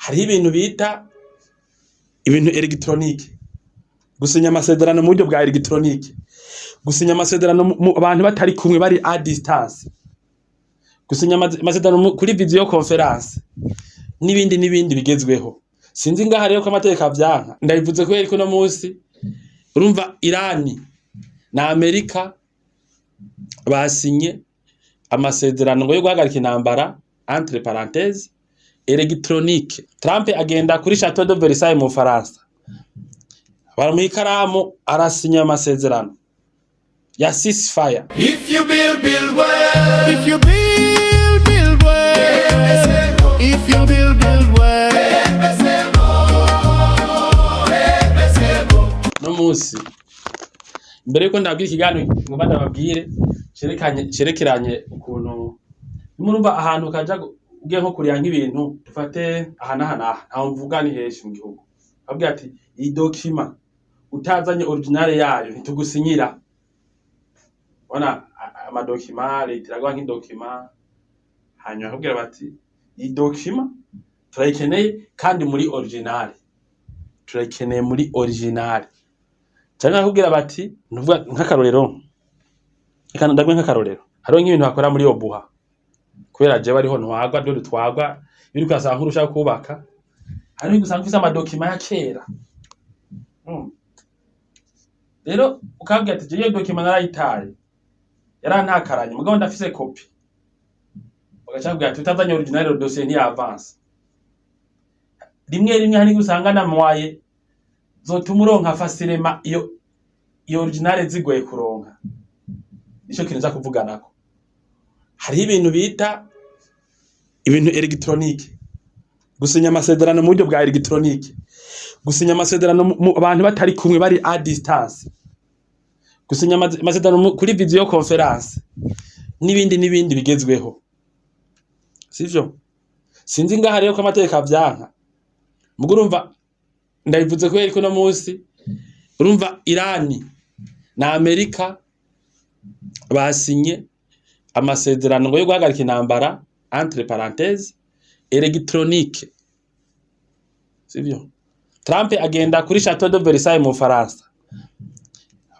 hariho ibintu bita ibintu electronique, gusinya amasezerano mu buryo bwa electronique, gusinya amasezerano abantu batari kumwe bari a distance, gusinya amasezerano kuri video conference n'ibindi bigezweho. Sinzi ngaha rero ko amategeko avyanka, ndabivuze ko yeriko no munsi urumva Irani na Amerika basinye amasezerano ngo yo guhagarika intambara entre parenthèses electronique. Trump agenda kuri Chateau de Versailles mu Faransa, baramuha ikaramu arasinya amasezerano ya ceasefire. If you build well, if you build well, if you build well. No munsi mbere yuko ndabwira ikiganiro ngo ndababwire cerekeranye ukuntu murumva ahantu kaja ugiye nko kuriya nk'ibintu dufate ahana ntaho mvuga ni heshi mu gihugu, abwira ati iyi document utazanye original yayo ntitugusinyira. Bona ama document letiragwa nk'document, hanyuma akubwira bati iyi document turayikeneye kandi muri original, turayikeneye muri original. Cyangwa akubwira bati ntuvuga nk'akarorero, ikana ndagwe nk'akarorero, hariho nk'ibintu bakora muri Obuha kubera je bariho ntwagwa byo dutwagwa biri kwasa nkuru ushaka kubaka, hariho gusanga ufise ama document ya kera. Rero ukabwira ati je document narayitaye yarantakaranye mugabo ndafise copy, bagacabwira ati utazanye original dossier ni avance. Rimwe hari gusanga namwaye zotuma uronka facilement iyo original zigoye kuronka. Nico kinza kuvuganako. Hariho ibintu bita ibintu electronique, gusinya amasezerano mu buryo bwa electronique, gusinya amasezerano abantu batari kumwe bari a distance, gusinya amasezerano kuri video conference n'ibindi bigezweho. Sivyo? Sinzi ngaha rero ko amategeko avyanka, mugo urumva ndabivuze ko yeriko no munsi urumva Irani na Amerika basinye amasezerano ngo yo guhagarika intambara entre parenthèses electronique. Sivyo? Trump agenda kuri Chateau de Versailles mu Faransa,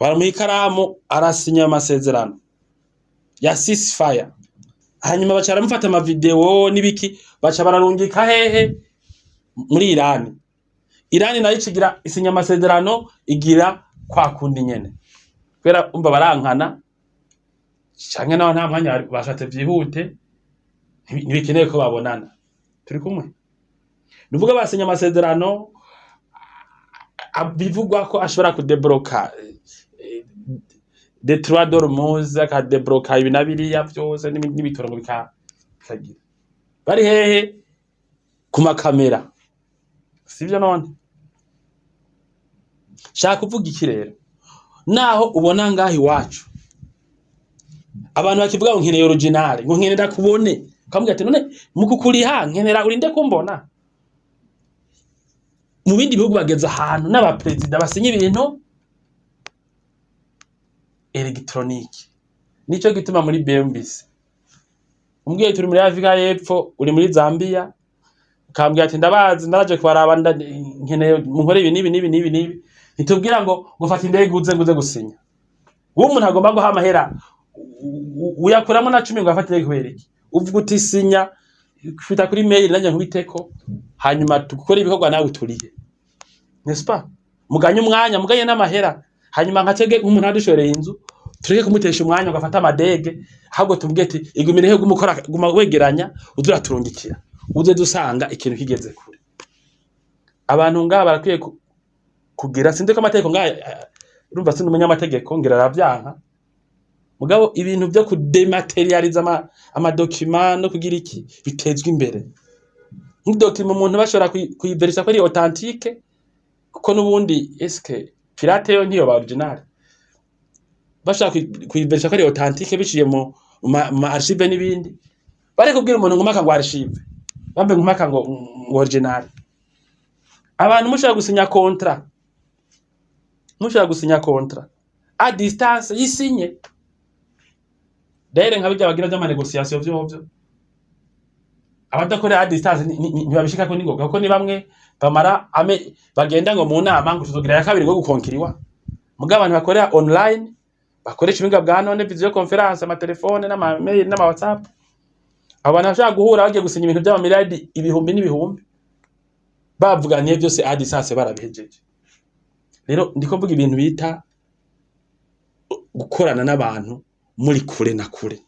baramuha ikaramu arasinya amasezerano ya ceasefire, hanyuma baca baramufata ama video n'ibiki baca bararungika hehe muri Irani. Irani nayo ikigira isinya amasezerano igira kwa kundi nyene kubera umva barankana canke naho nta mwanya bashatse vyihute ntibikeneye ko babonana. Turi kumwe? Nuvuga basinya amasezerano bivugwa ko ashobora kudebloka de trois d'Ormuz, ka debloka ibi nabiriya vyose n'ibitoro bikagira bari hehe ku makamera. Sivyo none shaka kuvuga iki rero, naho ubona ngaho iwacu abantu bakivuga ngo nkeneye original, ngo nkenera kubone, kamubwira ati none mukukuriha nkenera urinde kumbona. Mu bindi bihugu bageze ahantu n'aba president basinya ibintu electronique. Nico gituma muri BMBC umbwiye turi muri Afrika y'Epfo, uri muri Zambia, ukambwira ati ndabazi ndaraje kubaraba nkeneye munkore ibi nibi nitubwira ngo gufata indege uze gusinya. Uwo umuntu agomba ngo hamahera uyakuramo na 10 ngo afate indege kwereke, uvuga uti sinya kwita kuri mail nanje nkubiteko hanyuma tukore ibikorwa nawe turihe, n'est-ce pas? Muganye umwanya muganye n'amahera, hanyuma nkatege umuntu adushoreye inzu tureke kumutesha umwanya ugafata amadege, ahubwo tubwiye ati igumire he gumukora guma wegeranya udura turungikira uze dusanga ikintu kigeze kure. Abantu ngaba barakwiye kugira sinde ko amategeko ngaya urumva sinde umunyamategeko ngira aravyanka, mugabo ibintu byo kudematerializa ama document no kugira iki bitezwe imbere. Nk'document umuntu bashobora kuyiverifya ko ari authentique, kuko nubundi eske pirate yo ntiyo ba original, bashaka kuyiverifya ko ari authentique biciye mu archive n'ibindi. Bari kubwira umuntu ngumaka ngo archive, bambe ngumaka ngo original. Abantu mushaka gusinya contrat a distance yisinye daire nkabijya bagira by'ama negotiation vyovyo abadakorera à distance ntibabishika ko ningoga kuko ni bamwe bamara bagenda ngo mu nama ngo tuzogira ya kabiri ngo gukonkiriwa mugabo abantu bakorera online bakoresha ibinga bwa none video conference amatelefone n'ama-mail n'ama WhatsApp abantu bashaka guhura bagiye gusinya ibintu by'amamiliyardi ibihumbi n'ibihumbi bavuganiye byose à distance barabihejeje rero ndiko mvuga ibintu bita gukorana n'abantu muri kure na kure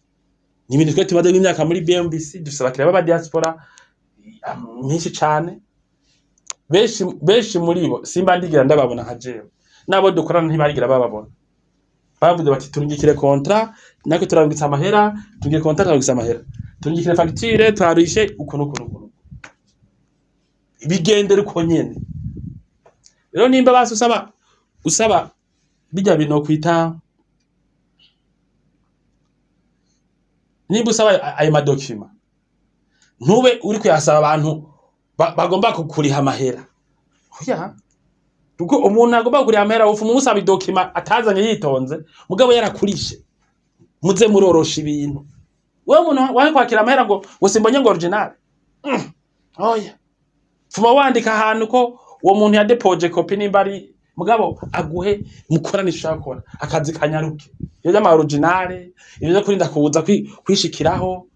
ni ibintu twe tumaze imyaka muri BMBC dufite abakiriya b'aba diaspora myinshi cyane benshi muri bo simba ndigira ndababona nka jewe nabo dukorana ntibarigira bababona bavuze bati turungikire contrat nako turangitsa amahera tugiye contrat turangitsa amahera turungikire facture twarishe ukuntu bigendera uko nyene rero nimba basi usaba bijya bino kwita nimba usaba ayo madokima ntube uri kuyasaba abantu bagomba kukuriha amahera oya Duko umuntu agomba kuriha amahera ufuma umusaba idokima atazanye yitonze mugabo yarakurishe muze murorosha ibintu wewe umuntu wahe kwakira amahera ngo simbonye ngo original oya fuma wandika ahantu ko uwo muntu ya depoje copy nimbari mugabo aguhe mukoranisha akora akazi kanyaruke iyo y'ama original ibyo kurinda kuza kwishikiraho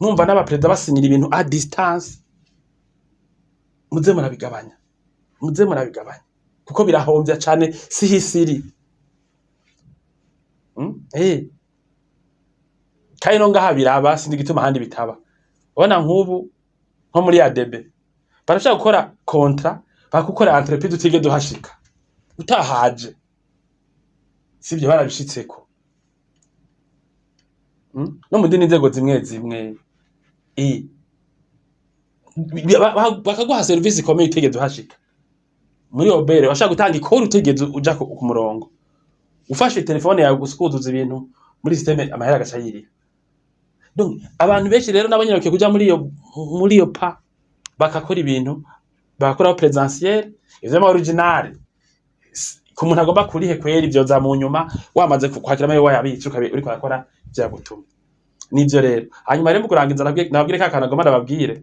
numva n'abapreda basinyira ibintu à distance muze murabigabanya kuko birahombya cyane sihisiri kaino ngaha biraba sindi gituma handi bitaba ubona nk'ubu nko muri ADB barashaka gukora contrat bakukora entreprise utige duhashika utahaje sibyo barabishitseko no mu dini nzego zimwe bakaguha service ikomeye utige duhashika muri obere bashaka gutanga ikoro utegeze uja ku murongo ufashe telefone yawe gusukuduza ibintu muri systeme amahera agashayirira donc abantu benshi rero nabo nyine kuja muri iyo pa bakakora ibintu bakora presentiel ivyo ma original ku muntu agomba kurihe kwera ivyo za mu nyuma wamaze kwakira amaye wayabitse uri kwakora bya gutuma nivyo rero hanyuma rero kurangiza nabwire ka kana ngoma ndababwire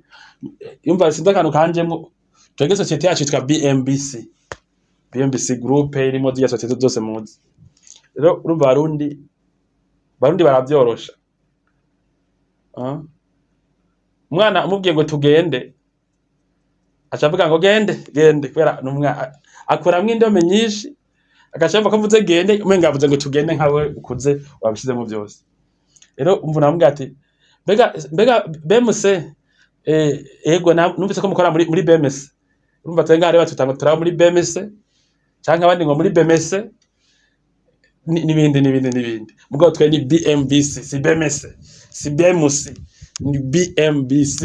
yumva sinza kanu kanjemwo twege societe yacu twa BMBC group irimo zya societe zose muzi rero urumva barundi baravyorosha umwana umubwiye ngo tugende acavuga ngo gende kwera numwa akoramwe indome nyinshi agashamba ko mvuze gende umenga avuze ngo tugende nkawe ukuze wabishizemo byose rero umvu namubwiye ati mbega BMC ego numvise ko mukora muri BMC urumva twenga hari batutanga turaba muri BMC cyangwa abandi ngo muri BMC nibindi mugabo twe ni BMBC si BMC si BMC ni BMBC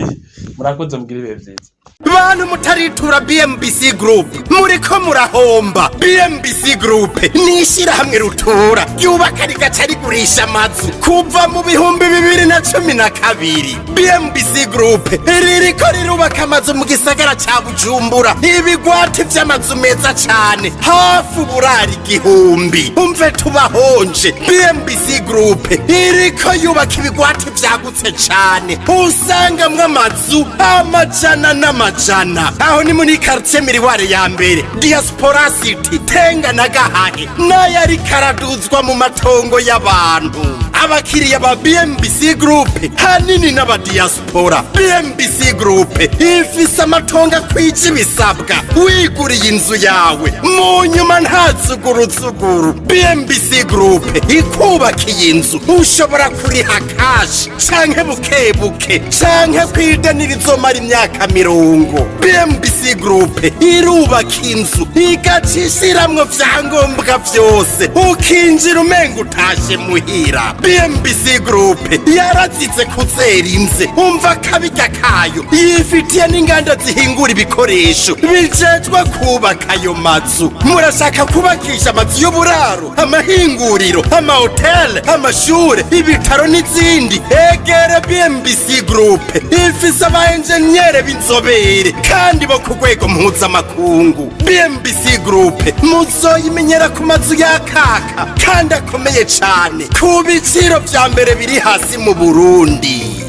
murakoze mugira ibihe byiza bantu mutaritura BMBC group muriko murahomba BMBC group nishira hamwe rutura yubaka rigaca rigurisha amazu kuva mu bihumbi 2012 BMBC group ririko rirubaka amazu mu gisagara ca Bujumbura ibigwati vy'amazu meza cane hafi uburari igihumbi umve tubahonje BMBC group iriko yubaka ibigwati vyagutse cane usangamwe amazu amajana n'amajana aho ni muri quartier Miriware ya mbere Diaspora City Tenga na Gahage n'ayari karaduzwa mu matongo y'abantu abakiriya ba BMBC group hanini n'aba diaspora BMBC group ifise amatongo kwije bisabwa wiguriye inzu yawe mu nyuma ntazuguruzuguru BMBC group ikubakiye inzu ushobora kuriha cash canke bukebuke canke kwidanira izomara imyaka 50 BMBC group irubaka inzu igacishiramwo vyangombwa vyose ukinjira umenga utashe muhira BMBC group yarazize kuzera inze umva kabijya kayo yifitiye n'inganda zihingura ibikoresho bijejwe kubaka ayo mazu murashaka kubakisha amazu y'uburaro amahinguriro amahotel amashure ibitaro n'izindi egere BMBC group ifise abaenjenyere b'inzobere kandi bo ku rwego mpuzamakungu BMBC group muzoyimenyera ku mazu yakaka kandi akomeye cane ku biciro vya mbere biri hasi mu Burundi.